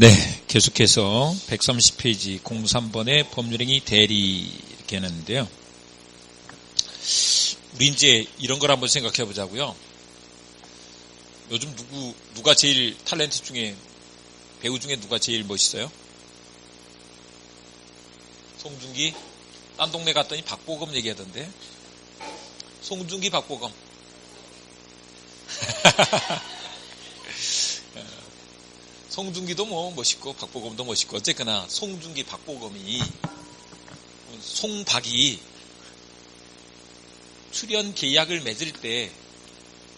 네, 계속해서 130페이지 03번의 법률행위 대리 이렇게 했는데요. 우리 이제 이런 걸 한번 생각해 보자고요. 요즘 누가 제일 탤런트 중에, 배우 중에 누가 제일 멋있어요? 송중기? 딴 동네 갔더니 박보검 얘기하던데. 송중기, 박보검. 송중기도 뭐 멋있고 박보검도 멋있고 어쨌거나 송중기, 박보검이 송박이 출연 계약을 맺을 때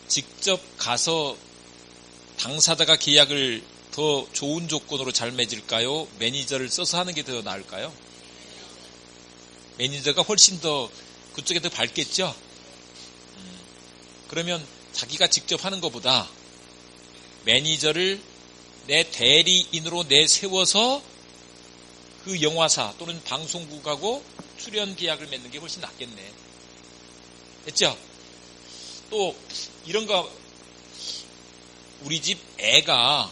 직접 가서 당사자가 계약을 더 좋은 조건으로 잘 맺을까요? 매니저를 써서 하는 게 더 나을까요? 매니저가 훨씬 더 그쪽에 더 밝겠죠? 그러면 자기가 직접 하는 것보다 매니저를 내 대리인으로 내세워서 그 영화사 또는 방송국하고 출연 계약을 맺는 게 훨씬 낫겠네. 됐죠? 또 이런 거, 우리 집 애가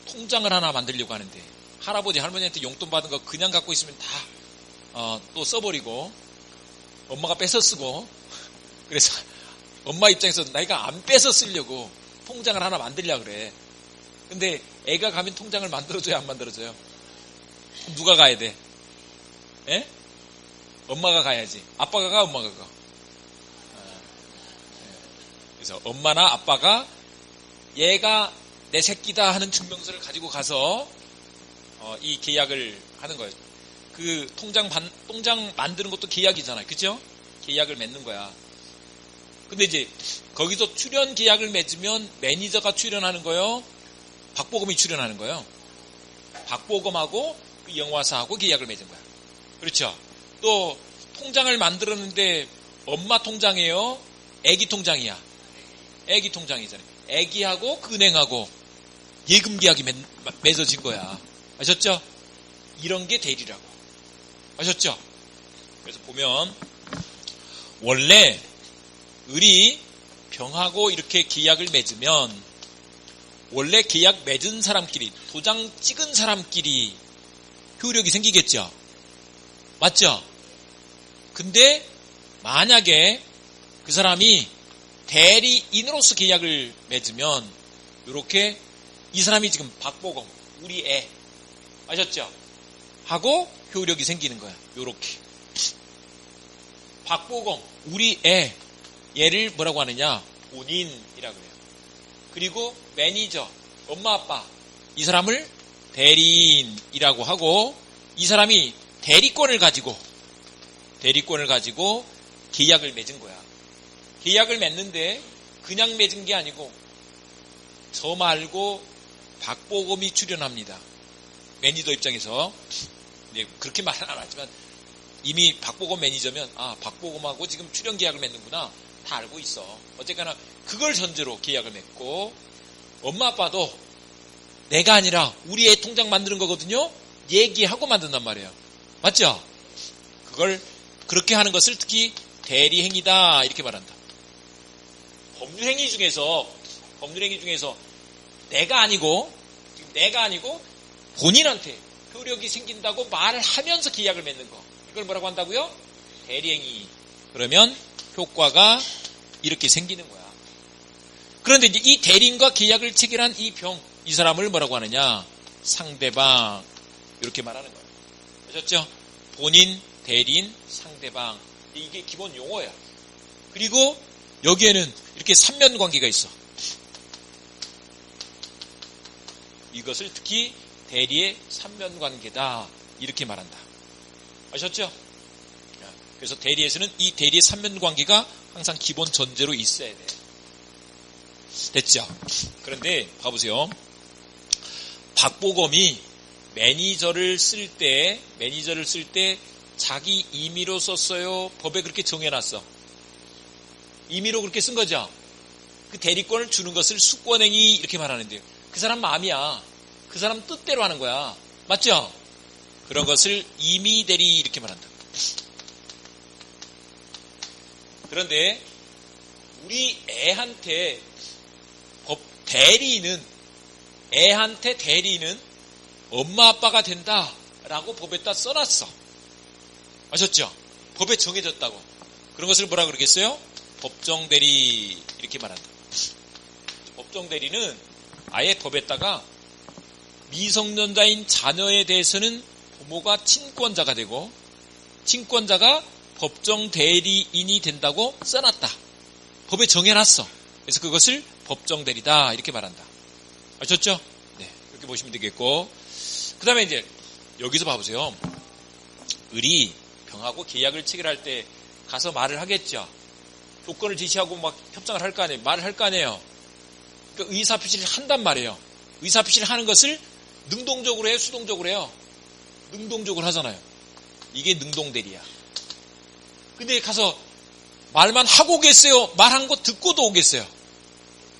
통장을 하나 만들려고 하는데 할아버지 할머니한테 용돈 받은 거 그냥 갖고 있으면 다 또 써버리고 엄마가 뺏어 쓰고, 그래서 엄마 입장에서 내가 안 뺏어 쓰려고 통장을 하나 만들려고 그래. 근데 애가 가면 통장을 만들어줘야 안 만들어줘요? 누가 가야 돼? 에? 엄마가 가야지. 아빠가 가, 엄마가 가. 그래서 엄마나 아빠가 얘가 내 새끼다 하는 증명서를 가지고 가서 이 계약을 하는 거예요. 그 통장 만드는 것도 계약이잖아요. 그죠? 계약을 맺는 거야. 근데 이제 거기서 출연 계약을 맺으면 매니저가 출연하는 거요? 박보검이 출연하는 거예요. 박보검하고 그 영화사하고 계약을 맺은 거야. 그렇죠? 또 통장을 만들었는데 엄마 통장이에요? 애기 통장이야? 애기 통장이잖아요. 애기하고 그 은행하고 예금 계약이 맺어진 거야. 아셨죠? 이런 게 대리라고. 아셨죠? 그래서 보면 원래 우리 병하고 이렇게 계약을 맺으면 원래 계약 맺은 사람끼리, 도장 찍은 사람끼리 효력이 생기겠죠? 맞죠? 근데 만약에 그 사람이 대리인으로서 계약을 맺으면 이렇게 이 사람이 지금 박보검, 우리 애, 아셨죠? 하고 효력이 생기는 거야. 요렇게. 박보검, 우리 애, 얘를 뭐라고 하느냐? 본인이라고 해요. 그리고 매니저, 엄마 아빠, 이 사람을 대리인이라고 하고, 이 사람이 대리권을 가지고 계약을 맺은 거야. 계약을 맺는데 그냥 맺은 게 아니고 저 말고 박보검이 출연합니다. 매니저 입장에서. 네, 그렇게 말은 안 하지만 이미 박보검 매니저면 박보검하고 지금 출연 계약을 맺는구나. 다 알고 있어. 어쨌거나 그걸 전제로 계약을 맺고, 엄마 아빠도 내가 아니라 우리 애 통장 만드는 거거든요. 얘기하고 만든단 말이에요. 맞죠? 그걸 그렇게 하는 것을 특히 대리행위다 이렇게 말한다. 법률행위 중에서 내가 아니고 본인한테 효력이 생긴다고 말을 하면서 계약을 맺는 거, 이걸 뭐라고 한다고요? 대리행위. 그러면 효과가 이렇게 생기는 거야. 그런데 이제 이 대리인과 계약을 체결한 이 사람을 뭐라고 하느냐? 상대방. 이렇게 말하는 거예요. 아셨죠? 본인, 대리인, 상대방. 이게 기본 용어야. 그리고 여기에는 이렇게 삼면 관계가 있어. 이것을 특히 대리의 삼면 관계다 이렇게 말한다. 아셨죠? 그래서 대리에서는 이 대리의 삼면 관계가 항상 기본 전제로 있어야 돼. 됐죠? 그런데 봐보세요. 박보검이 매니저를 쓸 때 자기 임의로 썼어요? 법에 그렇게 정해놨어. 임의로 그렇게 쓴 거죠? 그 대리권을 주는 것을 수권행위 이렇게 말하는데요. 그 사람 마음이야. 그 사람 뜻대로 하는 거야. 맞죠? 그런 것을 임의대리 이렇게 말한다. 그런데 우리 애한테 애한테 대리인은 엄마 아빠가 된다라고 법에다 써놨어. 아셨죠? 법에 정해졌다고. 그런 것을 뭐라 그러겠어요? 법정대리 이렇게 말한다. 법정대리는 아예 법에다가 미성년자인 자녀에 대해서는 부모가 친권자가 되고 친권자가 법정대리인이 된다고 써놨다. 법에 정해놨어. 그래서 그것을 법정대리다 이렇게 말한다. 아셨죠? 네, 이렇게 보시면 되겠고, 그 다음에 이제 여기서 봐보세요. 을이 병하고 계약을 체결할 때 가서 말을 하겠죠. 조건을 제시하고 막 협상을 할 거 아니에요. 말을 할 거 아니에요. 그러니까 의사표시를 한단 말이에요. 의사표시를 하는 것을 능동적으로 해요, 수동적으로 해요? 능동적으로 하잖아요. 이게 능동대리야. 근데 가서 말만 하고 오겠어요? 말한 거 듣고도 오겠어요?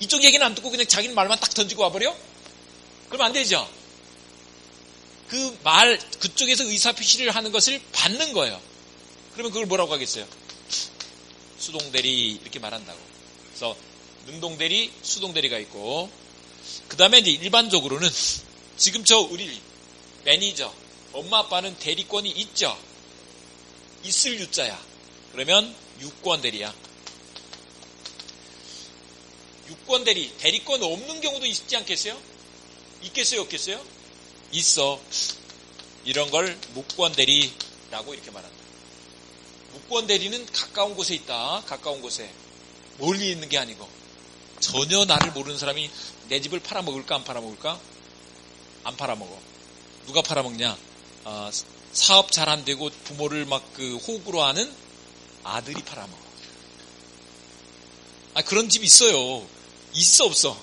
이쪽 얘기는 안 듣고 그냥 자기는 말만 딱 던지고 와버려? 그러면 안 되죠. 그 말, 그쪽에서 의사표시를 하는 것을 받는 거예요. 그러면 그걸 뭐라고 하겠어요? 수동대리 이렇게 말한다고. 그래서 능동대리, 수동대리가 있고, 그 다음에 이제 일반적으로는 지금 저 을이 매니저, 엄마 아빠는 대리권이 있죠. 있을 유자야. 그러면 유권대리야. 유권대리, 대리권 없는 경우도 있지 않겠어요? 있겠어요, 없겠어요? 있어. 이런 걸 무권대리라고 이렇게 말한다. 무권대리는 가까운 곳에 있다. 가까운 곳에. 멀리 있는 게 아니고. 전혀 나를 모르는 사람이 내 집을 팔아먹을까 안 팔아먹을까? 안 팔아먹어. 누가 팔아먹냐? 사업 잘 안 되고 부모를 막 그 호구로 하는 아들이 팔아먹어. 그런 집 있어요. 있어 없어?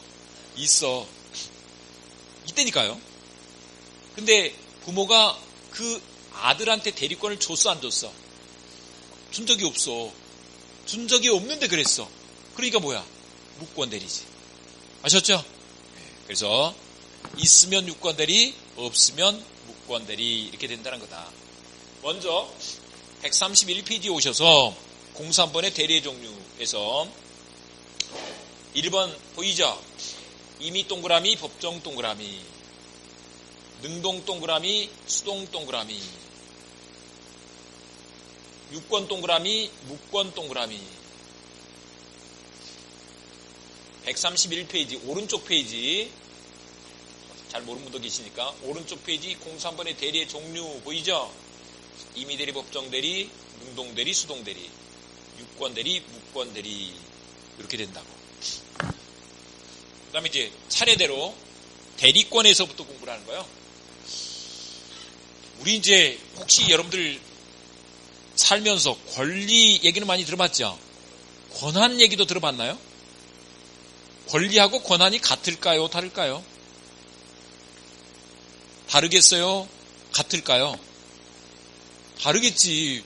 있어. 있다니까요. 근데 부모가 그 아들한테 대리권을 줬어 안 줬어? 준 적이 없어. 준 적이 없는데 그랬어. 그러니까 뭐야? 무권대리지. 아셨죠? 그래서 있으면 유권대리, 없으면 무권대리 이렇게 된다는 거다. 먼저 131페이지에 오셔서 03번의 대리의 종류에서 1번 보이죠? 임의 동그라미, 법정 동그라미, 능동 동그라미, 수동 동그라미, 유권 동그라미, 무권 동그라미. 131페이지 오른쪽 페이지, 잘 모르는 분도 계시니까 오른쪽 페이지 03번의 대리의 종류 보이죠? 임의대리, 법정대리, 능동대리, 수동대리, 유권대리, 무권대리 이렇게 된다고. 그 다음에 이제 차례대로 대리권에서부터 공부를 하는 거예요. 우리 이제 혹시 여러분들 살면서 권리 얘기는 많이 들어봤죠? 권한 얘기도 들어봤나요? 권리하고 권한이 같을까요? 다를까요? 다르겠어요? 같을까요? 다르겠지.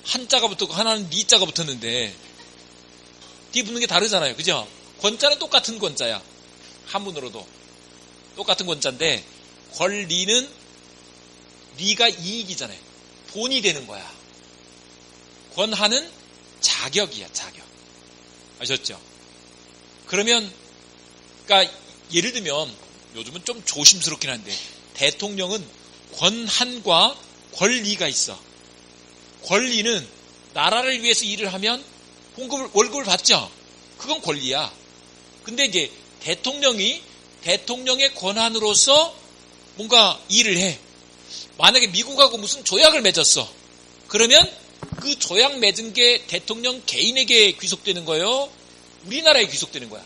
한자가 붙었고 하나는 니자가 붙었는데 뒤에 붙는 게 다르잖아요. 그죠? 권자는 똑같은 권자야. 한문으로도 똑같은 권자인데 권리는 리가 이익이잖아요. 돈이 되는 거야. 권한은 자격이야. 자격. 아셨죠? 그러면 그러니까 예를 들면 요즘은 좀 조심스럽긴 한데 대통령은 권한과 권리가 있어. 권리는 나라를 위해서 일을 하면 월급을 받죠. 그건 권리야. 근데 이제 대통령의 권한으로서 뭔가 일을 해. 만약에 미국하고 무슨 조약을 맺었어. 그러면 그 조약 맺은 게 대통령 개인에게 귀속되는 거예요? 우리나라에 귀속되는 거야.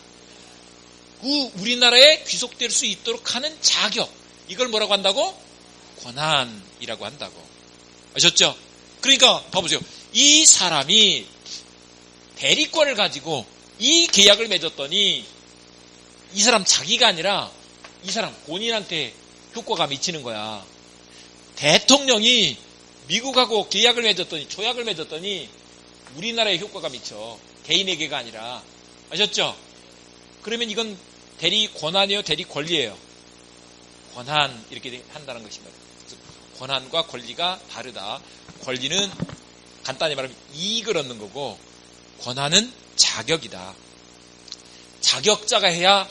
그 우리나라에 귀속될 수 있도록 하는 자격. 이걸 뭐라고 한다고? 권한이라고 한다고. 아셨죠? 그러니까 봐보세요. 이 사람이 대리권을 가지고 이 계약을 맺었더니 이 사람 자기가 아니라 이 사람 본인한테 효과가 미치는 거야. 대통령이 미국하고 계약을 맺었더니 조약을 맺었더니 우리나라에 효과가 미쳐. 개인에게가 아니라. 아셨죠? 그러면 이건 대리 권한이에요? 대리 권리예요? 권한 이렇게 한다는 것입니다. 권한과 권리가 다르다. 권리는 간단히 말하면 이익을 얻는 거고 권한은 자격이다. 자격자가 해야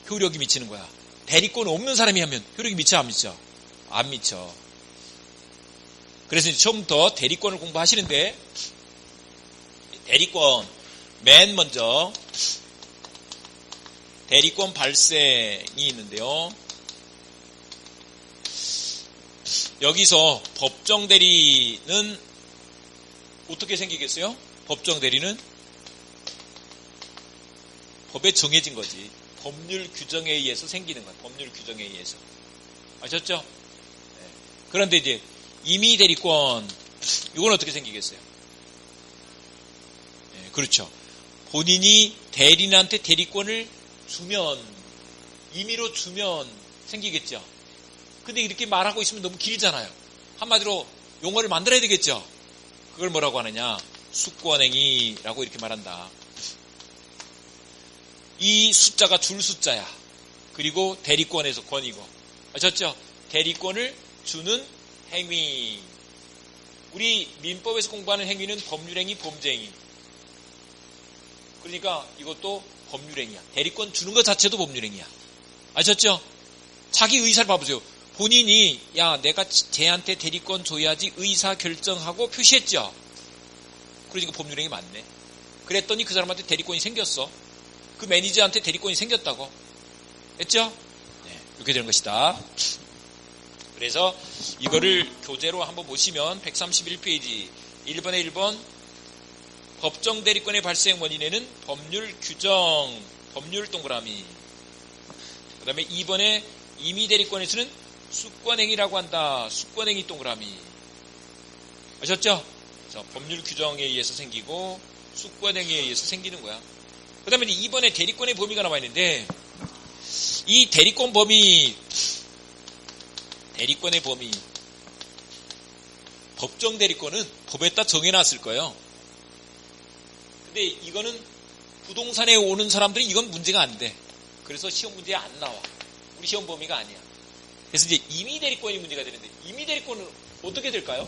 효력이 미치는 거야. 대리권 없는 사람이 하면 효력이 미쳐 안 미쳐? 안 미쳐. 그래서 이제 처음부터 대리권을 공부하시는데, 대리권 맨 먼저 대리권 발생이 있는데요. 여기서 법정 대리는 어떻게 생기겠어요? 법정 대리는 법에 정해진 거지. 법률 규정에 의해서 생기는 거야. 법률 규정에 의해서. 아셨죠? 네. 그런데 이제 임의 대리권, 이건 어떻게 생기겠어요? 네, 그렇죠. 본인이 대리인한테 대리권을 주면, 임의로 주면 생기겠죠. 근데 이렇게 말하고 있으면 너무 길잖아요. 한마디로 용어를 만들어야 되겠죠. 그걸 뭐라고 하느냐? 수권행위라고 이렇게 말한다. 이 숫자가 줄 숫자야. 그리고 대리권에서 권이고. 아셨죠? 대리권을 주는 행위. 우리 민법에서 공부하는 행위는 법률행위, 범죄행위. 그러니까 이것도 법률행위야. 대리권 주는 것 자체도 법률행위야. 아셨죠? 자기 의사를 봐보세요. 본인이 야 내가 쟤한테 대리권 줘야지 의사 결정하고 표시했죠. 그러니까 법률행위 맞네. 그랬더니 그 사람한테 대리권이 생겼어. 그 매니저한테 대리권이 생겼다고. 했죠? 네, 이렇게 되는 것이다. 그래서 이거를 교재로 한번 보시면 131페이지 1번에 1번 법정 대리권의 발생 원인에는 법률 규정, 법률 동그라미. 그 다음에 2번에 임의 대리권에서는 수권행위라고 한다. 수권행위 동그라미. 아셨죠? 자, 법률 규정에 의해서 생기고 수권행위에 의해서 생기는 거야. 그 다음에 2번에 대리권의 범위가 나와 있는데 이 대리권 범위, 대리권의 범위, 법정 대리권은 법에다 정해놨을 거예요. 근데 이거는 부동산에 오는 사람들은 이건 문제가 안 돼. 그래서 시험 문제에 안 나와. 우리 시험 범위가 아니야. 그래서 이제 임의 대리권이 문제가 되는데 임의 대리권은 어떻게 될까요?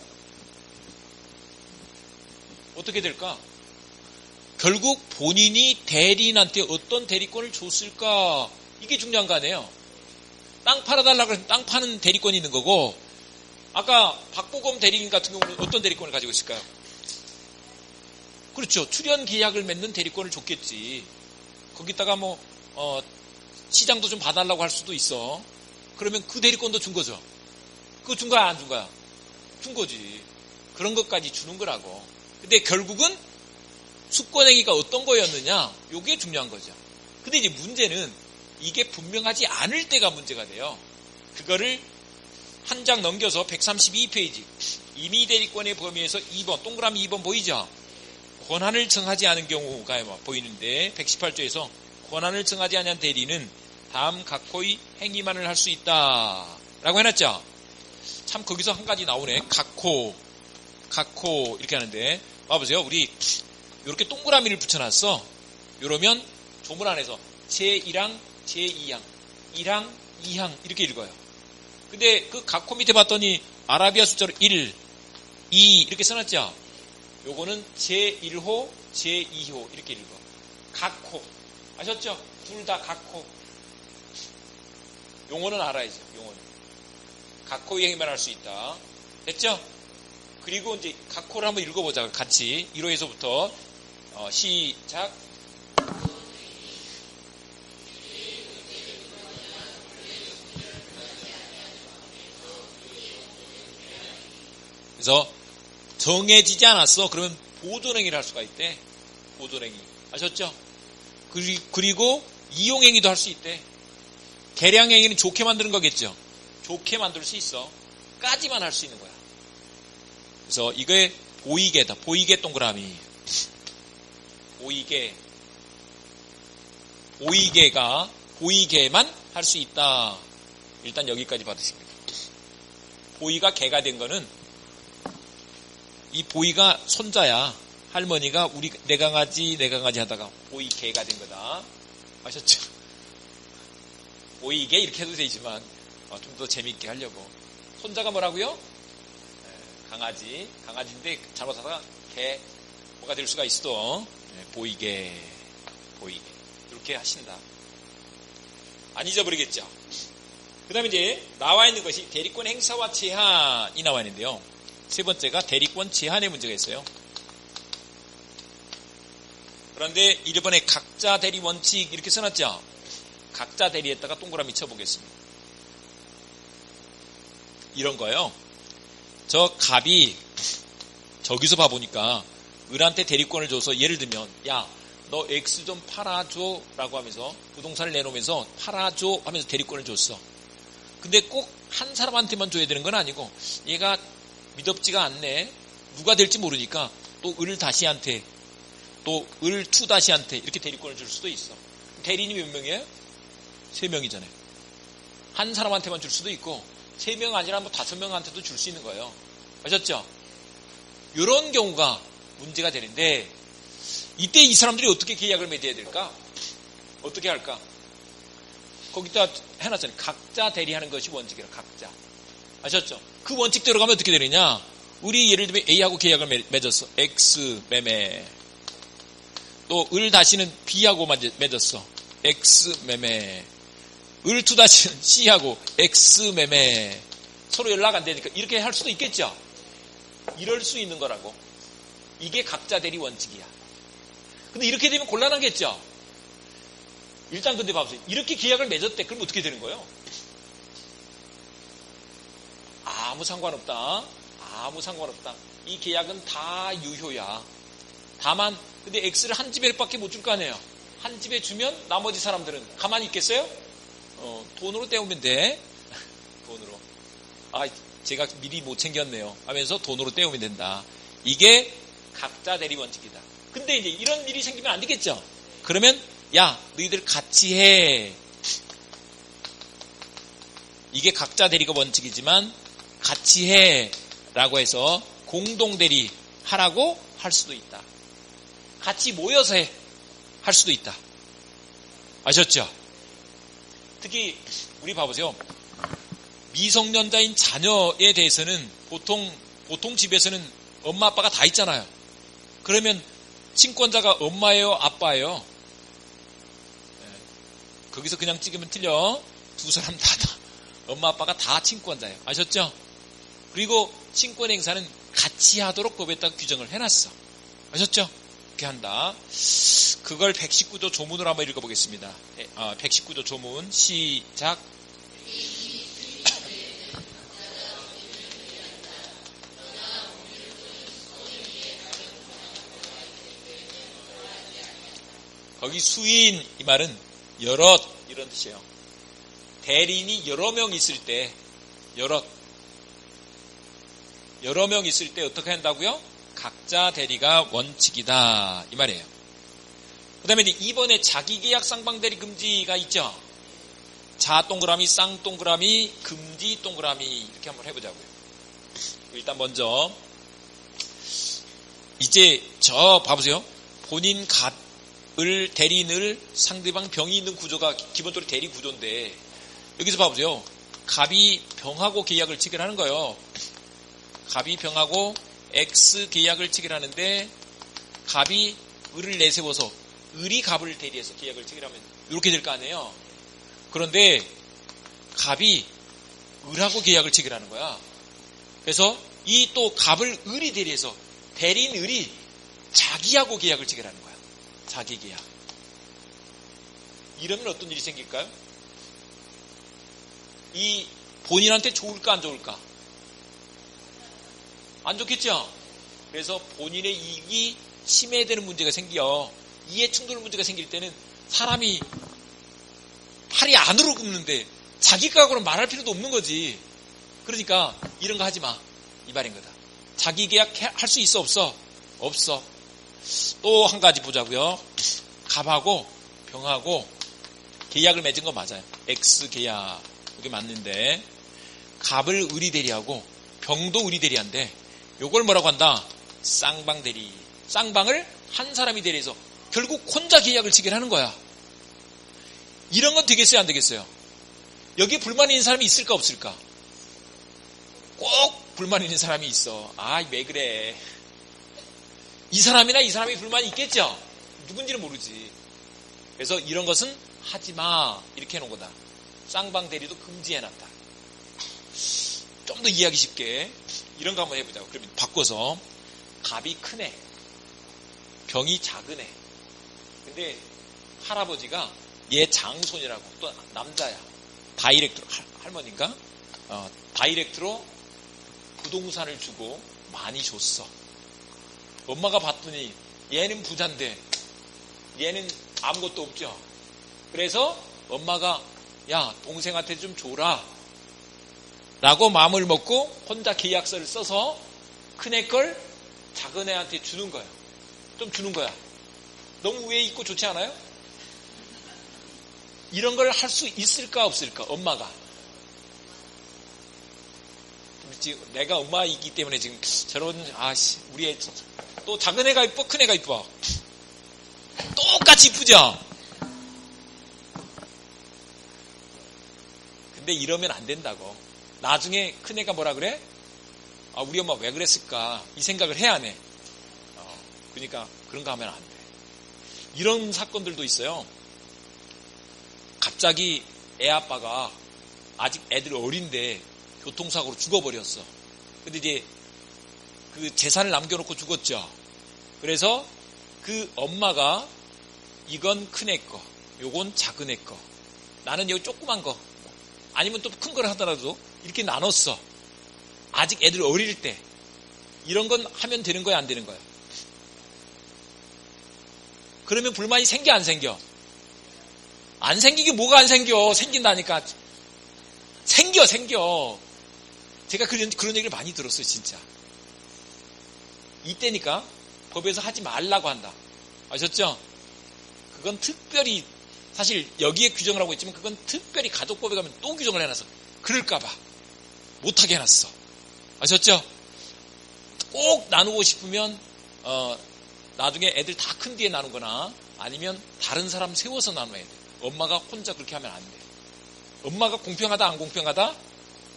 어떻게 될까? 결국 본인이 대리인한테 어떤 대리권을 줬을까? 이게 중요한 거 아니에요. 땅 팔아달라고 그래서 땅 파는 대리권이 있는 거고 아까 박보검 대리인 같은 경우는 어떤 대리권을 가지고 있을까요? 그렇죠. 출연 계약을 맺는 대리권을 줬겠지. 거기다가 시장도 좀 봐달라고 할 수도 있어. 그러면 그 대리권도 준 거죠. 그거 준 거야, 안 준 거야? 준 거지. 그런 것까지 주는 거라고. 근데 결국은 수권행위가 어떤 거였느냐? 요게 중요한 거죠. 근데 이제 문제는 이게 분명하지 않을 때가 문제가 돼요. 그거를 한 장 넘겨서 132페이지 임의 대리권의 범위에서 2번 동그라미 2번 보이죠? 권한을 정하지 않은 경우가 보이는데 118조에서 권한을 정하지 않은 대리는 다음 각호의 행위만을 할 수 있다 라고 해놨죠. 참 거기서 한 가지 나오네. 각호 이렇게 하는데 봐보세요. 우리 이렇게 동그라미를 붙여놨어. 이러면 조문 안에서 제1항 제2항 1항 2항 이렇게 읽어요. 근데 그 각호 밑에 봤더니 아라비아 숫자로 1, 2 이렇게 써놨죠. 요거는 제1호 제2호 이렇게 읽어. 각호 아셨죠? 둘 다 각호. 용어는 알아야죠. 용어는 각호의 행위만 할 수 있다. 됐죠? 그리고 이제 각호를 한번 읽어보자. 같이 1호에서부터 시작. 그래서 정해지지 않았어. 그러면 보존행위를 할 수가 있대. 보존행위. 아셨죠? 그리고 이용행위도 할 수 있대. 계량행위는 좋게 만드는 거겠죠. 좋게 만들 수 있어. 까지만 할 수 있는 거야. 그래서 이게 보이게다. 보이게 동그라미. 보이게만 할 수 있다. 일단 여기까지 받으십니다. 보이가 개가 된 거는 이 보이가 손자야. 할머니가 내 강아지 하다가 보이 개가 된 거다. 아셨죠? 보이게 이렇게 해도 되지만 좀 더 재밌게 하려고. 손자가 뭐라고요? 강아지인데 잘못하다가 개 뭐가 될 수가 있어. 보이게 이렇게 하신다. 안 잊어버리겠죠? 그 다음에 이제 나와 있는 것이 대리권 행사와 제한이 나와 있는데요. 세 번째가 대리권 제한의 문제가 있어요. 그런데 1번에 각자 대리 원칙 이렇게 써놨죠. 각자 대리에다가 동그라미 쳐보겠습니다. 이런 거요. 저 갑이 저기서 봐보니까 을한테 대리권을 줘서 예를 들면 야, 너 X 좀 팔아줘 라고 하면서 부동산을 내놓으면서 팔아줘 하면서 대리권을 줬어. 근데 꼭 한 사람한테만 줘야 되는 건 아니고 얘가 미덥지가 않네. 누가 될지 모르니까 또 을 다시한테 또 을 투 다시한테 이렇게 대리권을 줄 수도 있어. 대리인이 몇 명이에요? 3명이잖아요. 한 사람한테만 줄 수도 있고 3명 아니라 뭐 5명한테도 줄 수 있는 거예요. 아셨죠? 이런 경우가 문제가 되는데 이때 이 사람들이 어떻게 계약을 맺어야 될까? 어떻게 할까? 거기다 해놨잖아요. 각자 대리하는 것이 원칙이라 각자. 아셨죠? 그 원칙대로 가면 어떻게 되느냐? 우리 예를 들면 A하고 계약을 맺었어. X 매매. 또 을 다시는 B하고 맺었어. X 매매. 을 투 다시는 C하고 X 매매. 서로 연락 안 되니까 이렇게 할 수도 있겠죠? 이럴 수 있는 거라고. 이게 각자 대리 원칙이야. 근데 이렇게 되면 곤란하겠죠? 일단 근데 봐보세요. 이렇게 계약을 맺었대. 그럼 어떻게 되는 거예요? 아무 상관없다. 아무 상관없다. 이 계약은 다 유효야. 다만 근데 X를 한 집에밖에 못 줄 거 아니에요. 한 집에 주면 나머지 사람들은 가만히 있겠어요? 돈으로 때우면 돼. 돈으로. 아, 제가 미리 못 챙겼네요 하면서 돈으로 때우면 된다. 이게 각자 대리 원칙이다. 근데 이제 이런 일이 생기면 안 되겠죠? 그러면 야, 너희들 같이 해. 이게 각자 대리가 원칙이지만 같이 해 라고 해서 공동 대리 하라고 할 수도 있다. 같이 모여서 해 할 수도 있다. 아셨죠? 특히 우리 봐보세요. 미성년자인 자녀에 대해서는 보통 집에서는 엄마 아빠가 다 있잖아요. 그러면 친권자가 엄마예요, 아빠예요? 거기서 그냥 찍으면 틀려. 두 사람 다 엄마 아빠가 다 친권자예요. 아셨죠? 그리고 친권 행사는 같이 하도록 법에다가 규정을 해놨어. 아셨죠? 이렇게 한다. 그걸 119조 조문으로 한번 읽어보겠습니다. 119조 조문 시작. 거기 수인 이 말은 여럿 이런 뜻이에요. 대리인이 여러 명 있을 때 여러 명 있을 때 어떻게 한다고요? 각자 대리가 원칙이다 이 말이에요. 그 다음에 이제 2번에 자기계약 쌍방대리 금지가 있죠. 자 동그라미 쌍 동그라미 금지 동그라미 이렇게 한번 해보자고요. 일단 먼저 이제 저 봐보세요. 본인 갑을 대리인을 상대방 병이 있는 구조가 기본적으로 대리 구조인데 여기서 봐보세요. 갑이 병하고 계약을 체결하는 거예요. 갑이 병하고 X 계약을 체결하는데 갑이 을을 내세워서 을이 갑을 대리해서 계약을 체결하면 이렇게 될 거 아니에요. 그런데 갑이 을하고 계약을 체결하는 거야. 그래서 이 또 갑을 을이 대리해서 대리인 을이 자기하고 계약을 체결하는 거야. 자기 계약. 이러면 어떤 일이 생길까요? 이 본인한테 좋을까 안 좋을까? 안 좋겠죠? 그래서 본인의 이익이 침해되는 문제가 생겨. 이해 충돌 문제가 생길 때는 사람이 팔이 안으로 굽는데 자기 각오는 말할 필요도 없는 거지. 그러니까 이런 거 하지 마. 이 말인 거다. 자기 계약 할 수 있어 없어? 없어. 또 한 가지 보자고요. 갑하고 병하고 계약을 맺은 거 맞아요. X 계약. 그게 맞는데 갑을 을이 대리하고 병도 을이 대리한데 요걸 뭐라고 한다? 쌍방 대리. 쌍방을 한 사람이 대리해서 결국 혼자 계약을 체결하는 거야. 이런 건 되겠어요? 안 되겠어요? 여기에 불만 있는 사람이 있을까 없을까? 꼭 불만 있는 사람이 있어. 아, 왜 그래? 이 사람이나 이 사람이 불만이 있겠죠? 누군지는 모르지. 그래서 이런 것은 하지 마. 이렇게 해놓은 거다. 쌍방 대리도 금지해놨다. 좀 더 이해하기 쉽게 이런 거 한번 해보자고. 그러면 바꿔서 갑이 큰 애, 병이 작은 애. 근데 할아버지가 얘 장손이라고, 또 남자야. 다이렉트로, 할머니인가? 다이렉트로 부동산을 주고 많이 줬어. 엄마가 봤더니 얘는 부자인데 얘는 아무것도 없죠. 그래서 엄마가 야, 동생한테 좀 줘라 라고 마음을 먹고 혼자 계약서를 써서 큰애 걸 작은 애한테 주는 거야. 좀 주는 거야. 너무 위에 있고 좋지 않아요? 이런 걸 할 수 있을까 없을까? 엄마가. 내가 엄마이기 때문에 지금 저런, 우리 애, 또 작은 애가 이뻐, 큰 애가 이뻐. 똑같이 이쁘죠? 근데 이러면 안 된다고. 나중에 큰 애가 뭐라 그래? 우리 엄마 왜 그랬을까? 이 생각을 해야 하네. 그러니까 그런 거 하면 안 돼. 이런 사건들도 있어요. 갑자기 애 아빠가 아직 애들 어린데 교통사고로 죽어버렸어. 근데 이제 그 재산을 남겨놓고 죽었죠. 그래서 그 엄마가 이건 큰애 거, 요건 작은 애 거, 나는 여기 조그만 거, 아니면 또 큰 걸 하더라도 이렇게 나눴어. 아직 애들 어릴 때. 이런 건 하면 되는 거야, 안 되는 거야? 그러면 불만이 생겨, 안 생겨? 안 생기게 뭐가 안 생겨? 생긴다니까. 생겨. 제가 그런 얘기를 많이 들었어요, 진짜. 이때니까 법에서 하지 말라고 한다. 아셨죠? 그건 특별히, 사실 여기에 규정을 하고 있지만 그건 특별히 가족법에 가면 또 규정을 해놨어. 그럴까봐 못하게 해놨어. 아셨죠? 꼭 나누고 싶으면 나중에 애들 다 큰 뒤에 나누거나 아니면 다른 사람 세워서 나눠야 돼. 엄마가 혼자 그렇게 하면 안 돼. 엄마가 공평하다 안 공평하다?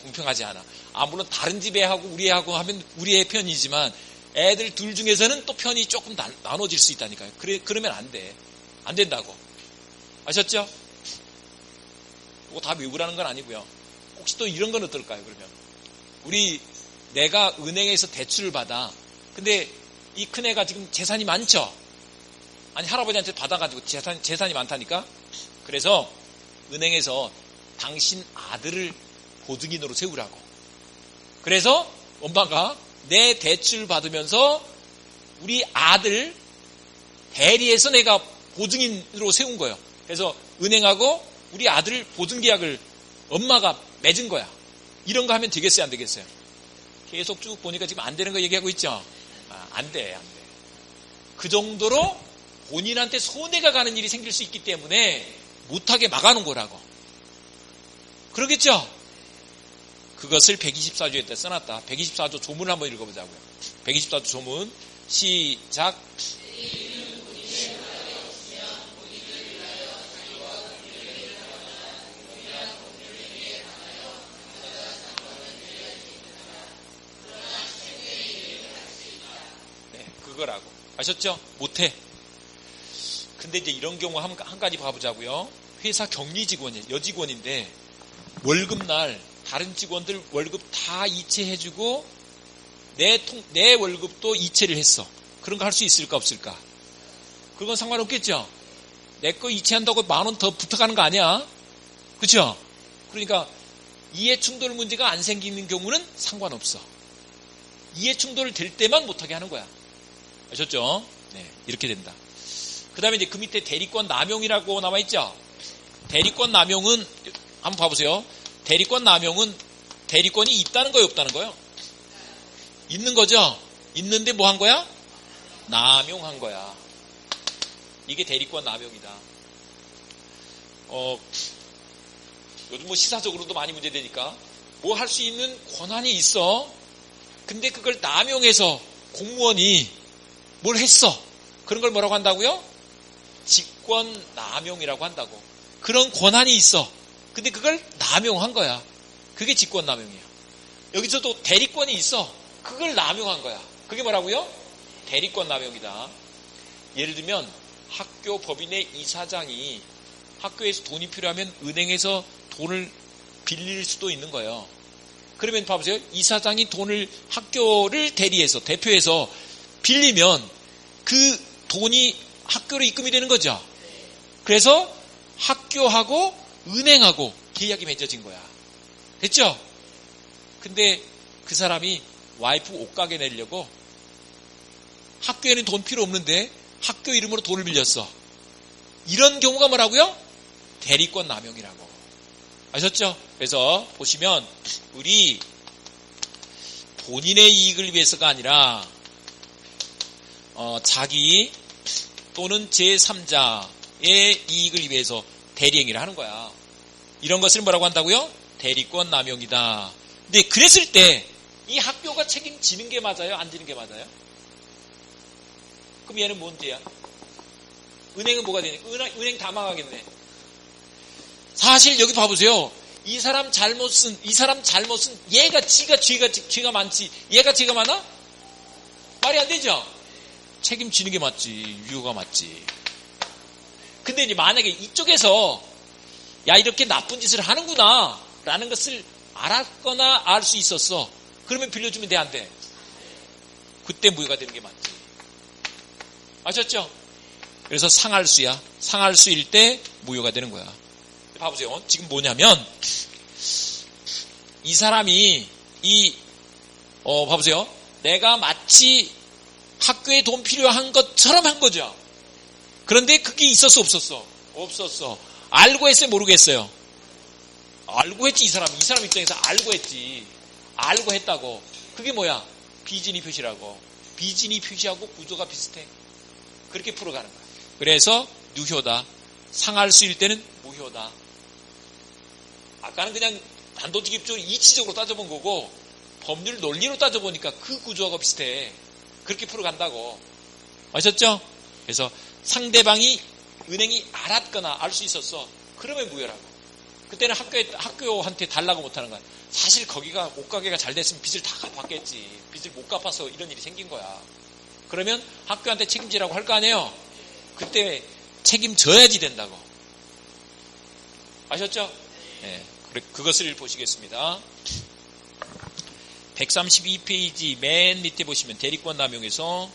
공평하지 않아. 물론 다른 집 애하고 우리 애하고 하면 우리 애 편이지만 애들 둘 중에서는 또 편이 조금 나눠질 수 있다니까요. 그러면 안 돼. 안 된다고. 아셨죠? 그거 다 외우라는 건 아니고요. 혹시 또 이런 건 어떨까요? 그러면 내가 은행에서 대출을 받아. 근데 이 큰애가 지금 재산이 많죠? 아니 할아버지한테 받아가지고 재산이 많다니까? 그래서 은행에서 당신 아들을 보증인으로 세우라고. 그래서 엄마가 내 대출 받으면서 우리 아들 대리해서 내가 보증인으로 세운 거예요. 그래서 은행하고 우리 아들 보증계약을 엄마가 맺은 거야. 이런 거 하면 되겠어요, 안 되겠어요? 계속 쭉 보니까 지금 안 되는 거 얘기하고 있죠? 안 돼. 그 정도로 본인한테 손해가 가는 일이 생길 수 있기 때문에 못하게 막아놓은 거라고. 그러겠죠? 그것을 124조에다 써놨다. 124조 조문을 한번 읽어보자고요. 124조 조문 시작. 네, 그거라고. 아셨죠? 못해. 근데 이제 이런 경우 한 가지 봐보자고요. 회사 격리 직원이에요. 여직원인데 월급날 다른 직원들 월급 다 이체해주고 내 월급도 이체를 했어. 그런 거 할 수 있을까 없을까? 그건 상관없겠죠? 내 거 이체한다고 10,000원 더 붙어가는 거 아니야? 그렇죠? 그러니까 이해충돌 문제가 안 생기는 경우는 상관없어. 이해충돌 될 때만 못하게 하는 거야. 아셨죠? 네, 이렇게 된다. 그 다음에 이제 그 밑에 대리권 남용이라고 나와있죠? 대리권 남용은 한번 봐보세요. 대리권 남용은 대리권이 있다는 거예요, 없다는 거예요? 있는 거죠? 있는데 뭐 한 거야? 남용한 거야. 이게 대리권 남용이다. 요즘 뭐 시사적으로도 많이 문제되니까 뭐 할 수 있는 권한이 있어. 근데 그걸 남용해서 공무원이 뭘 했어. 그런 걸 뭐라고 한다고요? 직권 남용이라고 한다고. 그런 권한이 있어. 근데 그걸 남용한 거야. 그게 직권 남용이야. 여기서도 대리권이 있어. 그걸 남용한 거야. 그게 뭐라고요? 대리권 남용이다. 예를 들면 학교 법인의 이사장이 학교에서 돈이 필요하면 은행에서 돈을 빌릴 수도 있는 거예요. 그러면 봐보세요. 이사장이 돈을 학교를 대표해서 빌리면 그 돈이 학교로 입금이 되는 거죠. 그래서 학교하고 은행하고 계약이 맺어진 거야. 됐죠? 근데 그 사람이 와이프 옷가게 내려고 학교에는 돈 필요 없는데 학교 이름으로 돈을 빌렸어. 이런 경우가 뭐라고요? 대리권 남용이라고. 아셨죠? 그래서 보시면 우리 본인의 이익을 위해서가 아니라 자기 또는 제3자의 이익을 위해서 대리행위를 하는 거야. 이런 것을 뭐라고 한다고요? 대리권 남용이다. 근데 그랬을 때 이 학교가 책임지는 게 맞아요? 안 지는 게 맞아요? 그럼 얘는 뭔 죄야? 은행은 뭐가 되니? 은행 다 망하겠네. 사실 여기 봐보세요. 이 사람 잘못은 얘가 죄가 많지. 얘가 죄가 많아? 말이 안 되죠? 책임지는 게 맞지. 유효가 맞지. 근데 이제 만약에 이쪽에서 야 이렇게 나쁜 짓을 하는구나 라는 것을 알았거나 알 수 있었어. 그러면 빌려주면 돼, 안 돼? 그때 무효가 되는 게 맞지. 아셨죠? 그래서 상할수야. 상할수일 때 무효가 되는 거야. 봐보세요. 지금 뭐냐면 이 사람이 봐보세요. 내가 마치 학교에 돈 필요한 것처럼 한 거죠. 그런데 그게 있었어, 없었어? 없었어. 알고 했어요, 모르겠어요? 알고 했지. 이 사람 입장에서 알고 했지. 알고 했다고. 그게 뭐야? 비진이 표시라고. 비진이 표시하고 구조가 비슷해. 그렇게 풀어가는 거야. 그래서 유효다. 상할수일 때는 무효다. 아까는 그냥 단도직입적으로 이치적으로 따져본 거고 법률 논리로 따져보니까 그 구조하고 비슷해. 그렇게 풀어간다고. 아셨죠? 그래서 상대방이 은행이 알았거나 알 수 있었어. 그러면 무효라고. 그때는 학교한테 달라고 못하는 거야. 사실 거기가 옷가게가 잘 됐으면 빚을 다 갚았겠지. 빚을 못 갚아서 이런 일이 생긴 거야. 그러면 학교한테 책임지라고 할 거 아니에요? 그때 책임져야지 된다고. 아셨죠? 네. 그것을 보시겠습니다. 132페이지 맨 밑에 보시면 대리권 남용에서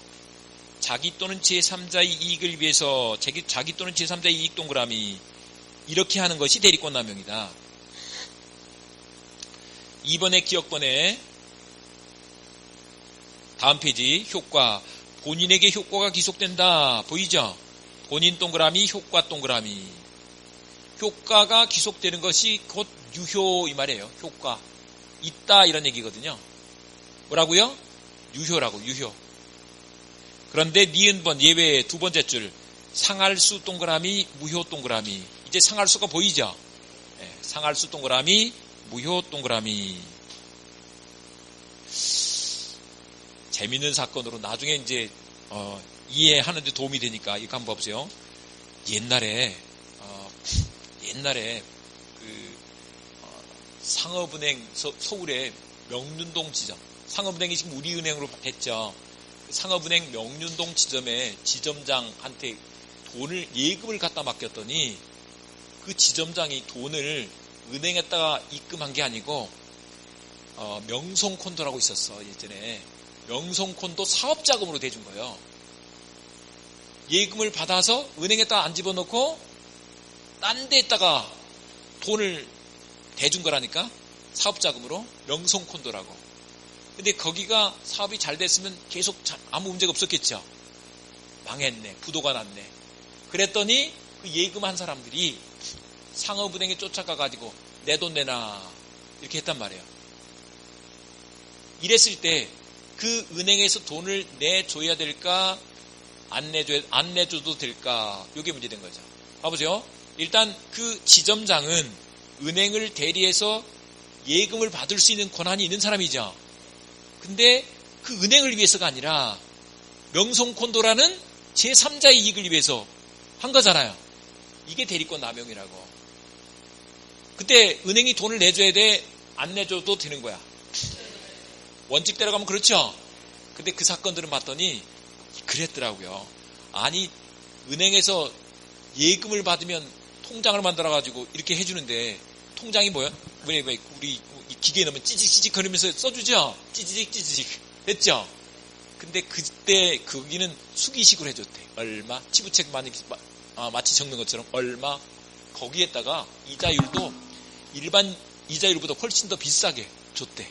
자기 또는 제3자의 이익을 위해서 자기 또는 제3자의 이익 동그라미 이렇게 하는 것이 대리권 남용이다. 2번의 기억번에 다음 페이지 효과 본인에게 효과가 기속된다. 보이죠? 본인 동그라미 효과 동그라미 효과가 기속되는 것이 곧 유효 이 말이에요. 효과 있다 이런 얘기거든요. 뭐라고요? 유효라고. 유효. 그런데 니은번 예외 두 번째 줄 상할수 동그라미 무효 동그라미 이제 상할수가 보이죠? 네, 상할수 동그라미 무효 동그라미 재밌는 사건으로 나중에 이제 이해하는 데 도움이 되니까 이거 한번 봐보세요. 옛날에 상업은행 서울의 명륜동 지점 상업은행이 지금 우리은행으로 됐죠. 상업은행 명륜동 지점에 지점장한테 돈을 예금을 갖다 맡겼더니 그 지점장이 돈을 은행에다가 입금한 게 아니고 명성콘도라고 있었어. 예전에 명성콘도 사업자금으로 대준 거예요. 예금을 받아서 은행에다가 안 집어넣고 딴 데에다가 돈을 대준 거라니까. 사업자금으로 명성콘도라고. 근데 거기가 사업이 잘 됐으면 계속 아무 문제가 없었겠죠. 망했네. 부도가 났네. 그랬더니 그 예금한 사람들이 상업은행에 쫓아가가지고 내 돈 내놔 이렇게 했단 말이에요. 이랬을 때 그 은행에서 돈을 내줘야 될까 안 내줘도 될까 이게 문제된 거죠. 봐보세요. 일단 그 지점장은 은행을 대리해서 예금을 받을 수 있는 권한이 있는 사람이죠. 근데 그 은행을 위해서가 아니라 명성콘도라는 제3자의 이익을 위해서 한 거잖아요. 이게 대리권 남용이라고. 그때 은행이 돈을 내줘야 돼? 안 내줘도 되는 거야. 원칙대로 가면 그렇죠. 근데 그 사건들은 봤더니 그랬더라고요. 아니 은행에서 예금을 받으면 통장을 만들어가지고 이렇게 해주는데 통장이 뭐야? 우리 기계에 넣으면 찌직찌직 거리면서 써주죠? 찌직찌직. 됐죠? 근데 그때 거기는 수기식으로 해줬대. 얼마? 치부책 마치 적는 것처럼 얼마? 거기에다가 이자율도 일반 이자율보다 훨씬 더 비싸게 줬대.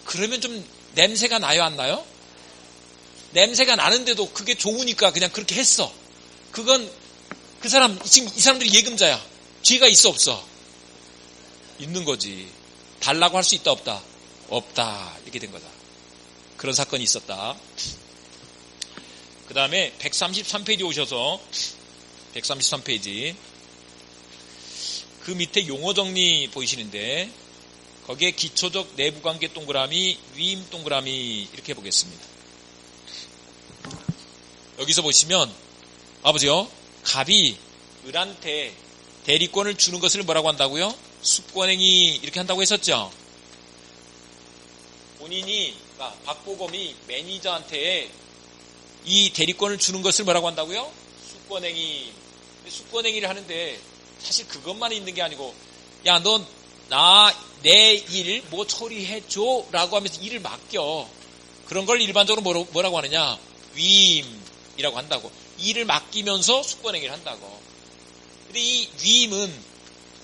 그러면 좀 냄새가 나요, 안 나요? 냄새가 나는데도 그게 좋으니까 그냥 그렇게 했어. 그건 지금 이 사람들이 예금자야. 죄가 있어, 없어? 있는 거지. 달라고 할 수 있다, 없다? 없다. 이렇게 된 거다. 그런 사건이 있었다. 그 다음에 133페이지 오셔서 133페이지 그 밑에 용어 정리 보이시는데 거기에 기초적 내부관계 동그라미, 위임 동그라미 이렇게 해보겠습니다. 여기서 보시면 아버지요, 갑이 을한테 대리권을 주는 것을 뭐라고 한다고요? 수권행위 이렇게 한다고 했었죠. 본인이 박보검이 매니저한테 이 대리권을 주는 것을 뭐라고 한다고요? 수권행위. 수권행위를 하는데 사실 그것만 있는 게 아니고 야, 너 내 일 뭐 처리해줘 라고 하면서 일을 맡겨. 그런 걸 일반적으로 뭐라고 하느냐? 위임이라고 한다고. 일을 맡기면서 수권행위를 한다고. 근데 이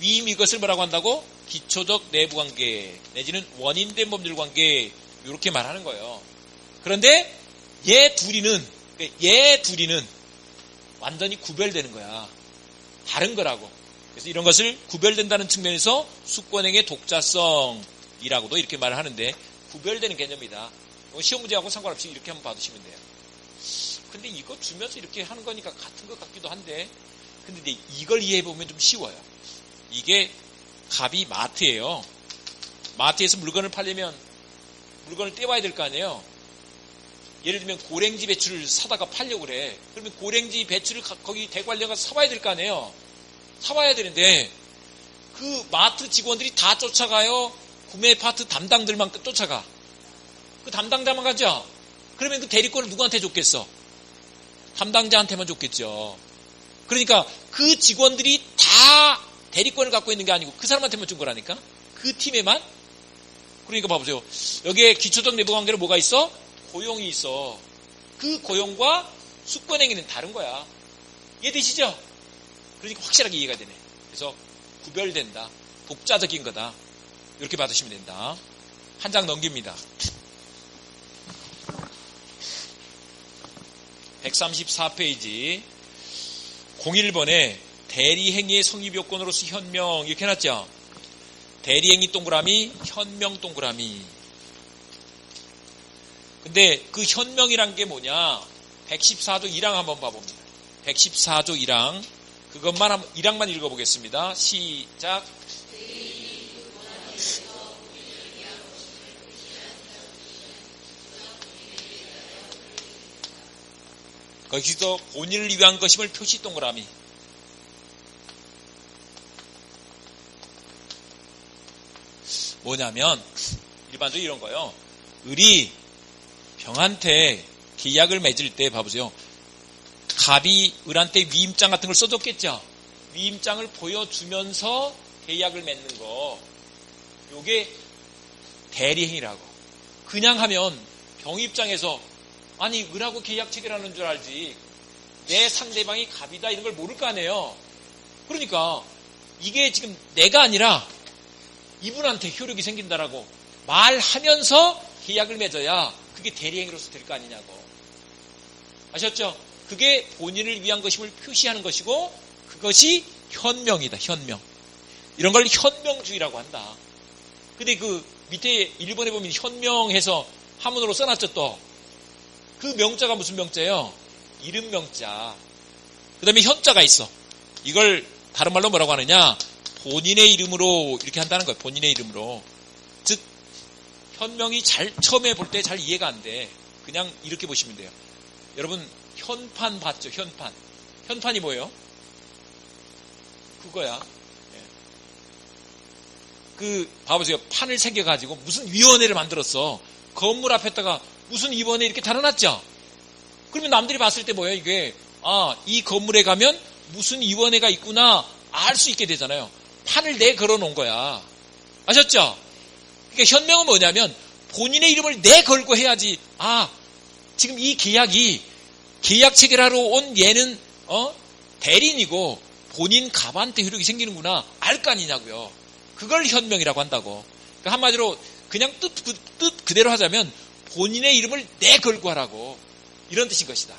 위임 이것을 뭐라고 한다고? 기초적 내부관계 내지는 원인된 법률관계 이렇게 말하는 거예요. 그런데 얘 둘이는 완전히 구별되는 거야. 다른 거라고. 그래서 이런 것을 구별된다는 측면에서 수권행위의 독자성이라고도 이렇게 말을 하는데 구별되는 개념이다. 시험 문제하고 상관없이 이렇게 한번 봐두시면 돼요. 근데 이거 주면서 이렇게 하는 거니까 같은 것 같기도 한데 근데 이걸 이해해보면 좀 쉬워요. 이게 갑이 마트예요. 마트에서 물건을 팔려면 물건을 떼와야 될 거 아니에요. 예를 들면 고랭지 배추를 사다가 팔려고 그래. 그러면 고랭지 배추를 거기 대관령 가서 사와야 될 거 아니에요. 사와야 되는데 그 마트 직원들이 다 쫓아가요? 구매 파트 담당들만 쫓아가? 그 담당자만 가죠? 그러면 그 대리권을 누구한테 줬겠어? 담당자한테만 줬겠죠. 그러니까 그 직원들이 다 대리권을 갖고 있는 게 아니고 그 사람한테만 준 거라니까? 그 팀에만? 그러니까 봐보세요. 여기에 기초적 내부관계로 뭐가 있어? 고용이 있어. 그 고용과 수권행위는 다른 거야. 이해되시죠? 그러니까 확실하게 이해가 되네. 그래서 구별된다. 독자적인 거다. 이렇게 받으시면 된다. 한 장 넘깁니다. 134페이지 01번에 대리행위의 성립요건으로서 현명 이렇게 해놨죠. 대리행위 동그라미, 현명 동그라미. 근데 그 현명이란 게 뭐냐? 114조 1항 한번 봐봅니다. 114조 1항 그것만 1항만 읽어보겠습니다. 시작. 거기서 본인을 위한 것임을 표시 동그라미. 뭐냐면 일반적으로 이런 거요. 을이 병한테 계약을 맺을 때 봐보세요. 갑이 을한테 위임장 같은 걸 써줬겠죠. 위임장을 보여주면서 계약을 맺는 거. 요게 대리행위라고. 그냥 하면 병 입장에서 아니 을하고 계약 체결하는 줄 알지 내 상대방이 갑이다 이런 걸 모를 거 아니에요. 그러니까 이게 지금 내가 아니라 이분한테 효력이 생긴다라고 말하면서 계약을 맺어야 그게 대리행위로서 될 거 아니냐고. 아셨죠? 그게 본인을 위한 것임을 표시하는 것이고 그것이 현명이다. 현명. 이런 걸 현명주의라고 한다. 근데 그 밑에 1번에 보면 현명해서 한문으로 써놨죠 또. 그 명자가 무슨 명자예요? 이름 명자. 그 다음에 현자가 있어. 이걸 다른 말로 뭐라고 하느냐? 본인의 이름으로 이렇게 한다는 거예요. 본인의 이름으로. 즉 현명이 처음에 볼 때 잘 이해가 안 돼. 그냥 이렇게 보시면 돼요. 여러분 현판 봤죠? 현판. 현판이 뭐예요? 그거야. 봐보세요. 판을 새겨가지고 무슨 위원회를 만들었어. 건물 앞에다가 무슨 위원회 이렇게 달아놨죠? 그러면 남들이 봤을 때 뭐예요? 이게 이 건물에 가면 무슨 위원회가 있구나 알 수 있게 되잖아요. 판을 내 걸어 놓은 거야. 아셨죠? 그러니까 현명은 뭐냐면 본인의 이름을 내 걸고 해야지. 지금 이 계약 체결하러 온 얘는 대리인이고 본인 갑한테 효력이 생기는구나 알 거 아니냐고요. 그걸 현명이라고 한다고. 그러니까 한마디로 그냥 뜻 그대로 하자면 본인의 이름을 내 걸고 하라고, 이런 뜻인 것이다.